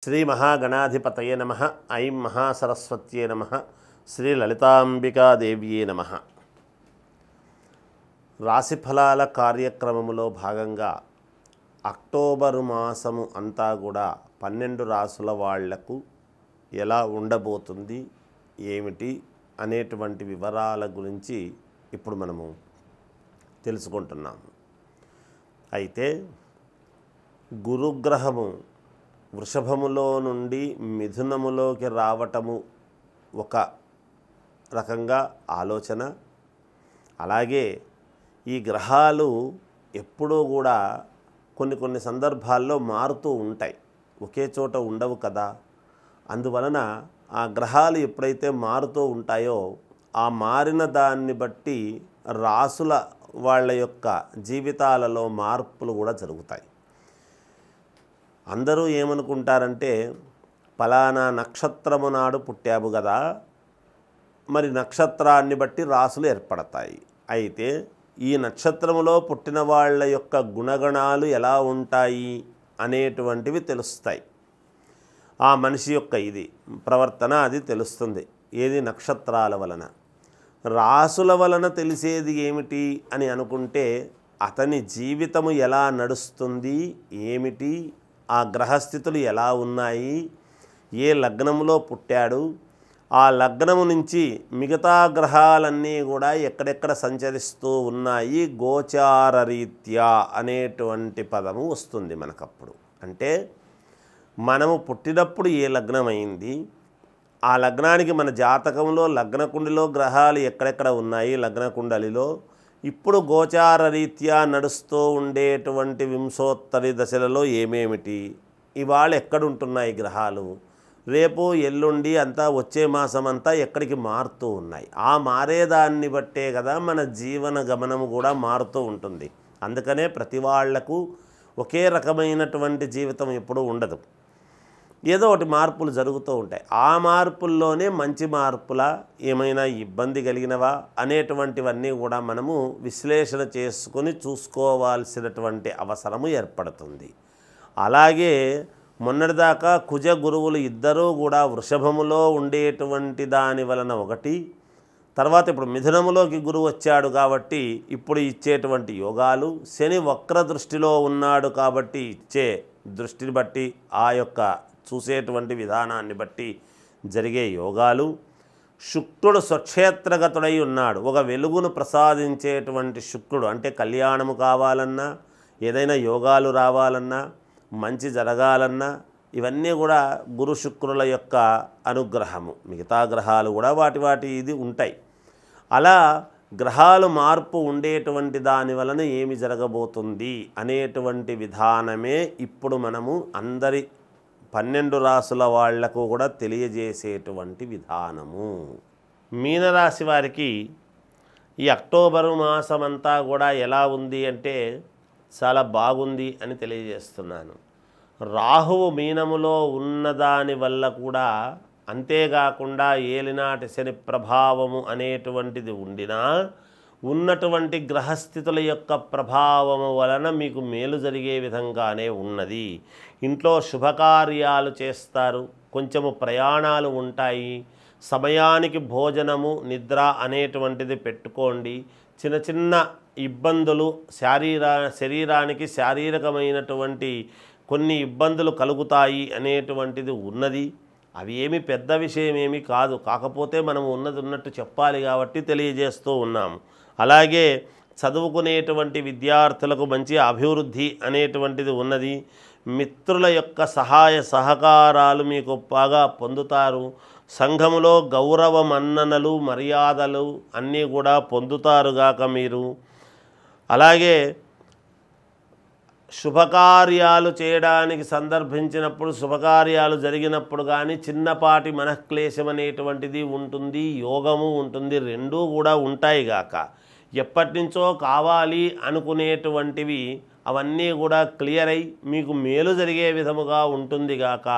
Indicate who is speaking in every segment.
Speaker 1: శ్రీ మహాగణాధిపతయే నమః. ఐం మహాసరస్వత్యే నమః. శ్రీ లలితాంబికాదేవ్యే నమః. రాశిఫలాల కార్యక్రమములో భాగంగా అక్టోబరు మాసము అంతా కూడా 12 రాసుల వాళ్లకు ఎలా ఉండబోతుంది ఏమిటి అనేటువంటి వివరాల గురించి ఇప్పుడు మనము తెలుసుకుంటున్నాము. అయితే గురుగ్రహము వృషభములో నుండి మిథునములోకి రావటము ఒక రకంగా ఆలోచన. అలాగే ఈ గ్రహాలు ఎప్పుడూ కూడా కొన్ని సందర్భాల్లో మారుతూ ఉంటాయి, ఒకే చోట ఉండవు కదా. అందువలన ఆ గ్రహాలు ఎప్పుడైతే మారుతూ ఉంటాయో ఆ మారిన దాన్ని బట్టి రాసుల వాళ్ళ యొక్క జీవితాలలో మార్పులు కూడా జరుగుతాయి. అందరూ ఏమనుకుంటారంటే ఫలానా నక్షత్రము నాడు పుట్టాము కదా, మరి నక్షత్రాన్ని బట్టి రాసులు ఏర్పడతాయి. అయితే ఈ నక్షత్రములో పుట్టిన వాళ్ళ యొక్క గుణగణాలు ఎలా ఉంటాయి అనేటువంటివి తెలుస్తాయి. ఆ మనిషి యొక్క ఇది ప్రవర్తన అది తెలుస్తుంది. ఏది నక్షత్రాల వలన. రాసుల వలన తెలిసేది ఏమిటి అని అనుకుంటే అతని జీవితము ఎలా నడుస్తుంది ఏమిటి, ఆ గ్రహస్థితులు ఎలా ఉన్నాయి, ఏ లగ్నంలో పుట్టాడు, ఆ లగ్నము నుంచి మిగతా గ్రహాలన్నీ కూడా ఎక్కడెక్కడ సంచరిస్తూ ఉన్నాయి, గోచార రీత్యా అనేటువంటి పదము వస్తుంది మనకప్పుడు. అంటే మనము పుట్టినప్పుడు ఏ లగ్నం అయింది, ఆ లగ్నానికి మన జాతకంలో లగ్నకుండిలో గ్రహాలు ఎక్కడెక్కడ ఉన్నాయి లగ్నకుండలిలో, ఇప్పుడు గోచార రీత్యా నడుస్తూ ఉండేటువంటి వింశోత్తరి దశలలో ఏమేమిటి, ఇవాళ ఎక్కడుంటున్నాయి గ్రహాలు, రేపు ఎల్లుండి అంతా వచ్చే మాసం అంతా ఎక్కడికి మారుతూ ఉన్నాయి. ఆ మారేదాన్ని బట్టే కదా మన జీవన గమనము కూడా మారుతూ ఉంటుంది. అందుకనే ప్రతి వాళ్లకు ఒకే రకమైనటువంటి జీవితం ఎప్పుడూ ఉండదు, ఏదో ఒకటి మార్పులు జరుగుతూ ఉంటాయి. ఆ మార్పుల్లోనే మంచి మార్పులా ఏమైనా ఇబ్బంది కలిగినవా అనేటువంటివన్నీ కూడా మనము విశ్లేషణ చేసుకొని చూసుకోవాల్సినటువంటి అవసరము ఏర్పడుతుంది. అలాగే మొన్నటిదాకా కుజ గురువులు ఇద్దరూ కూడా వృషభములో ఉండేటువంటి దాని వలన ఒకటి, తర్వాత ఇప్పుడు మిథునములోకి గురువు వచ్చాడు కాబట్టి ఇప్పుడు ఇచ్చేటువంటి యోగాలు, శని వక్ర దృష్టిలో ఉన్నాడు కాబట్టి ఇచ్చే దృష్టిని బట్టి ఆ యొక్క చూసేటువంటి విధానాన్ని బట్టి జరిగే యోగాలు, శుక్రుడు స్వక్షేత్రగతుడై ఉన్నాడు, ఒక వెలుగును ప్రసాదించేటువంటి శుక్రుడు. అంటే కళ్యాణము కావాలన్నా, ఏదైనా యోగాలు రావాలన్నా, మంచి జరగాలన్నా ఇవన్నీ కూడా గురు శుక్రుల యొక్క అనుగ్రహము. మిగతా గ్రహాలు కూడా వాటి ఇది ఉంటాయి. అలా గ్రహాలు మార్పు ఉండేటువంటి దాని వలన ఏమి జరగబోతుంది అనేటువంటి విధానమే ఇప్పుడు మనము అందరి 12 రాసుల వాళ్లకు కూడా తెలియజేసేటువంటి విధానము. మీనరాశి వారికి ఈ అక్టోబరు మాసమంతా కూడా ఎలా ఉంది అంటే చాలా బాగుంది అని తెలియజేస్తున్నాను. రాహువు మీనములో ఉన్నదాని వల్ల కూడా, అంతేకాకుండా ఏలినాటి శని ప్రభావము అనేటువంటిది ఉండినా ఉన్నటువంటి గ్రహస్థితుల యొక్క ప్రభావము వలన మీకు మేలు జరిగే విధంగానే ఉన్నది. ఇంట్లో శుభకార్యాలు చేస్తారు, కొంచెము ప్రయాణాలు ఉంటాయి, సమయానికి భోజనము నిద్ర అనేటువంటిది పెట్టుకోండి. చిన్న ఇబ్బందులు శరీరానికి శారీరకమైనటువంటి కొన్ని ఇబ్బందులు కలుగుతాయి అనేటువంటిది ఉన్నది. అవి ఏమి పెద్ద విషయం ఏమి కాదు, కాకపోతే మనం ఉన్నది ఉన్నట్టు చెప్పాలి కాబట్టి తెలియజేస్తూ ఉన్నాము. అలాగే చదువుకునేటువంటి విద్యార్థులకు మంచి అభివృద్ధి అనేటువంటిది ఉన్నది. మిత్రుల యొక్క సహాయ సహకారాలు మీకు బాగా పొందుతారు. సంఘములో గౌరవ మన్ననలు మర్యాదలు అన్నీ కూడా పొందుతారుగాక మీరు. అలాగే శుభకార్యాలు చేయడానికి సందర్భించినప్పుడు, శుభకార్యాలు జరిగినప్పుడు కానీ చిన్నపాటి మనఃక్లేశం అనేటువంటిది ఉంటుంది, యోగము ఉంటుంది, రెండూ కూడా ఉంటాయి గాక. ఎప్పటి నుంచో కావాలి అనుకునేటువంటివి అవన్నీ కూడా క్లియర్ అయి మీకు మేలు జరిగే విధముగా ఉంటుంది గాక.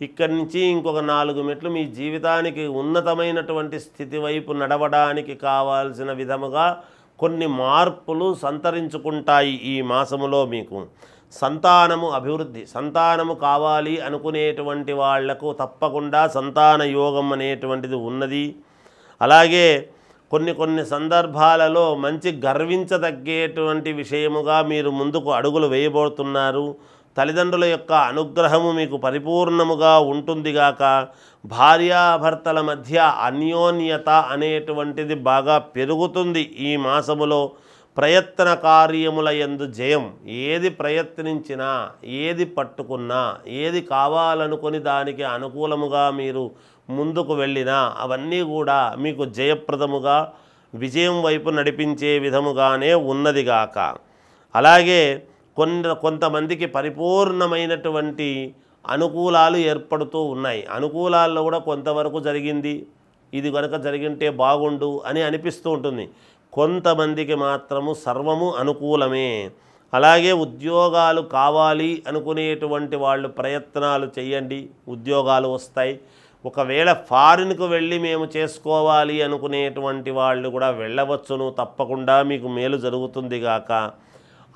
Speaker 1: ఇక్కడి నుంచి ఇంకొక 4 మెట్లు మీ జీవితానికి ఉన్నతమైనటువంటి స్థితి వైపు నడవడానికి కావాల్సిన విధముగా కొన్ని మార్పులు సంతరించుకుంటాయి ఈ మాసములో మీకు. సంతానము అభివృద్ధి, సంతానము కావాలి అనుకునేటువంటి వాళ్లకు తప్పకుండా సంతాన యోగం అనేటువంటిది ఉన్నది. అలాగే కొన్ని సందర్భాలలో మంచి గర్వించదగ్గేటువంటి విషయముగా మీరు ముందుకు అడుగులు వేయబోతున్నారు. తల్లిదండ్రుల యొక్క అనుగ్రహము మీకు పరిపూర్ణముగా ఉంటుందిగాక. భార్యాభర్తల మధ్య అన్యోన్యత అనేటువంటిది బాగా పెరుగుతుంది ఈ మాసములో. ప్రయత్న కార్యముల యందు జయం. ఏది ప్రయత్నించినా, ఏది పట్టుకున్నా, ఏది కావాలనుకొని దానికి అనుకూలముగా మీరు ముందుకు వెళ్ళినా అవన్నీ కూడా మీకు జయప్రదముగా విజయం వైపు నడిపించే విధముగానే ఉన్నదిగాక. అలాగే కొంతమందికి పరిపూర్ణమైనటువంటి అనుకూలాలు ఏర్పడుతూ ఉన్నాయి. అనుకూలాల్లో కూడా కొంతవరకు జరిగింది, ఇది కనుక జరిగింటే బాగుండు అని అనిపిస్తూ ఉంటుంది. కొంతమందికి మాత్రము సర్వము అనుకూలమే. అలాగే ఉద్యోగాలు కావాలి అనుకునేటువంటి వాళ్ళు ప్రయత్నాలు చేయండి, ఉద్యోగాలు వస్తాయి. ఒకవేళ ఫారిన్కు వెళ్ళి మేము చేసుకోవాలి అనుకునేటువంటి వాళ్ళు కూడా వెళ్ళవచ్చును, తప్పకుండా మీకు మేలు జరుగుతుంది గాక.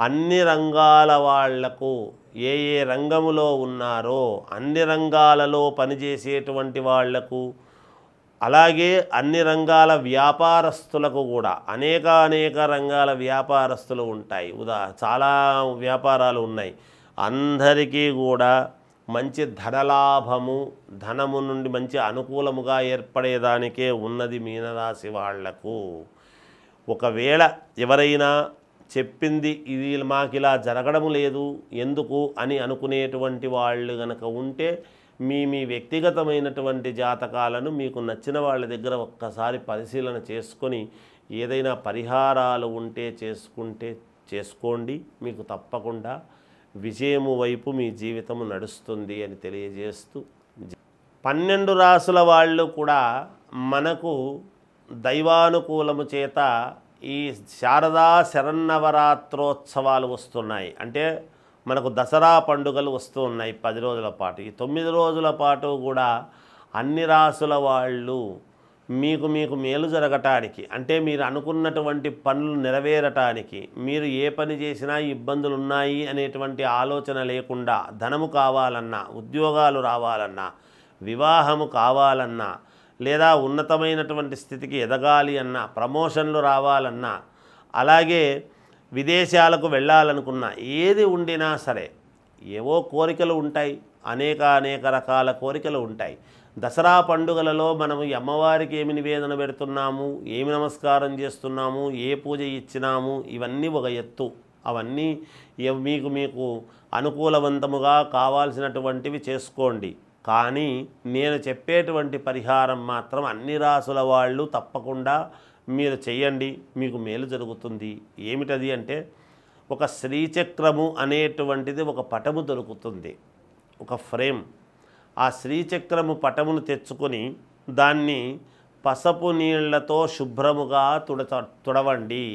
Speaker 1: అన్ని రంగాల వాళ్లకు ఏ రంగములో ఉన్నారో అన్ని రంగాలలో పనిచేసేటువంటి వాళ్లకు, అలాగే అన్ని రంగాల వ్యాపారస్తులకు కూడా అనేక రంగాల వ్యాపారస్తులు ఉంటాయి. చాలా వ్యాపారాలు ఉన్నాయి. అందరికీ కూడా మంచి ధనలాభము, ధనము నుండి మంచి అనుకూలముగా ఏర్పడేదానికే ఉన్నది మీనరాశి వాళ్లకు. ఒకవేళ ఎవరైనా చెప్పింది ఇది మాకు ఇలా జరగడం లేదు ఎందుకు అని అనుకునేటువంటి వాళ్ళు కనుక ఉంటే మీ వ్యక్తిగతమైనటువంటి జాతకాలను మీకు నచ్చిన వాళ్ళ దగ్గర ఒక్కసారి పరిశీలన చేసుకొని ఏదైనా పరిహారాలు ఉంటే చేసుకోండి. మీకు తప్పకుండా విజయము వైపు మీ జీవితము నడుస్తుంది అని తెలియజేస్తూ, 12 రాసుల వాళ్ళు కూడా మనకు దైవానుకూలము చేత ఈ శారదా శరన్నవరాత్రోత్సవాలు వస్తున్నాయి. అంటే మనకు దసరా పండుగలు వస్తూ ఉన్నాయి 10 రోజుల పాటు. ఈ 9 రోజుల పాటు కూడా అన్ని రాసుల వాళ్ళు మీకు మేలు జరగటానికి, అంటే మీరు అనుకున్నటువంటి పనులు నెరవేరటానికి, మీరు ఏ పని చేసినా ఇబ్బందులు ఉన్నాయి అనేటువంటి ఆలోచన లేకుండా, ధనము కావాలన్నా, ఉద్యోగాలు రావాలన్నా, వివాహము కావాలన్నా, లేదా ఉన్నతమైనటువంటి స్థితికి ఎదగాలి అన్నా, ప్రమోషన్లు రావాలన్నా, అలాగే విదేశాలకు వెళ్ళాలనుకున్నా, ఏది ఉండినా సరే ఏవో కోరికలు ఉంటాయి, అనేక రకాల కోరికలు ఉంటాయి. దసరా పండుగలలో మనము అమ్మవారికి ఏమి నివేదన పెడుతున్నాము, ఏమి నమస్కారం చేస్తున్నాము, ఏ పూజ ఇచ్చినాము, ఇవన్నీ ఒక ఎత్తు. అవన్నీ మీకు అనుకూలవంతముగా కావాల్సినటువంటివి చేసుకోండి. కానీ నేను చెప్పేటువంటి పరిహారం మాత్రం అన్ని రాసుల వాళ్ళు తప్పకుండా మీరు చెయ్యండి, మీకు మేలు జరుగుతుంది. ఏమిటది అంటే, ఒక శ్రీచక్రము అనేటువంటిది ఒక పటము దొరుకుతుంది, ఒక ఫ్రేమ్. ఆ శ్రీచక్రము పటమును తెచ్చుకొని దాన్ని పసుపు నీళ్లతో శుభ్రముగా తుడవండి.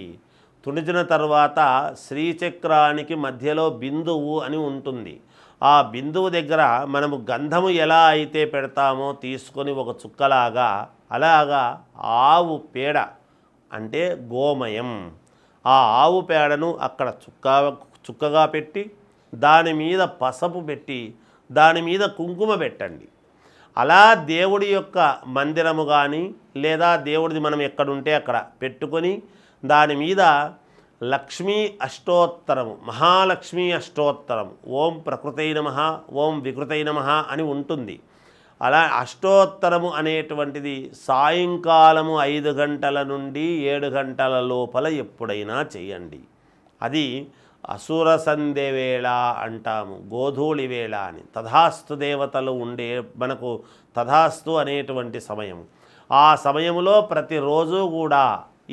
Speaker 1: తుడిచిన తర్వాత శ్రీచక్రానికి మధ్యలో బిందువు అని ఉంటుంది. ఆ బిందువు దగ్గర మనము గంధము ఎలా అయితే పెడతామో తీసుకొని ఒక చుక్కలాగా, అలాగా ఆవు పేడ అంటే గోమయం, ఆ ఆవు పేడను అక్కడ చుక్కగా పెట్టి దాని మీద పసుపు పెట్టి దాని మీద కుంకుమ పెట్టండి. అలా దేవుడి యొక్క మందిరము కానీ లేదా దేవుడిది మనం ఎక్కడుంటే అక్కడ పెట్టుకొని దాని మీద లక్ష్మీ అష్టోత్తరము, మహాలక్ష్మీ అష్టోత్తరం, ఓం ప్రకృతై నమః, ఓం వికృతై నమః అని ఉంటుంది. అలా అష్టోత్తరము అనేటువంటిది సాయంకాలము 5 గంటల నుండి 7 గంటల లోపల ఎప్పుడైనా చేయండి. అది అసుర సంధ్య వేళ అంటాము, గోధూళి వేళ అని. తథాస్తు దేవతలు ఉండే మనకు తథాస్తు అనేటువంటి సమయం. ఆ సమయంలో ప్రతిరోజు కూడా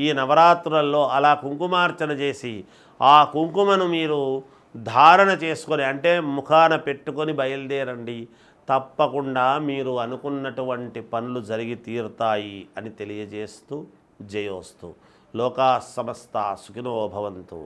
Speaker 1: ఈ నవరాత్రులలో అలా కుంకుమార్చన చేసి ఆ కుంకుమను మీరు ధారణ చేసుకొని, అంటే ముఖాన పెట్టుకొని బయలుదేరండి. తప్పకుండా మీరు అనుకున్నటువంటి పనులు జరిగి తీరుతాయి అని తెలియజేస్తూ, జయోస్తు. లోకా సమస్త సుఖినో భవంతు.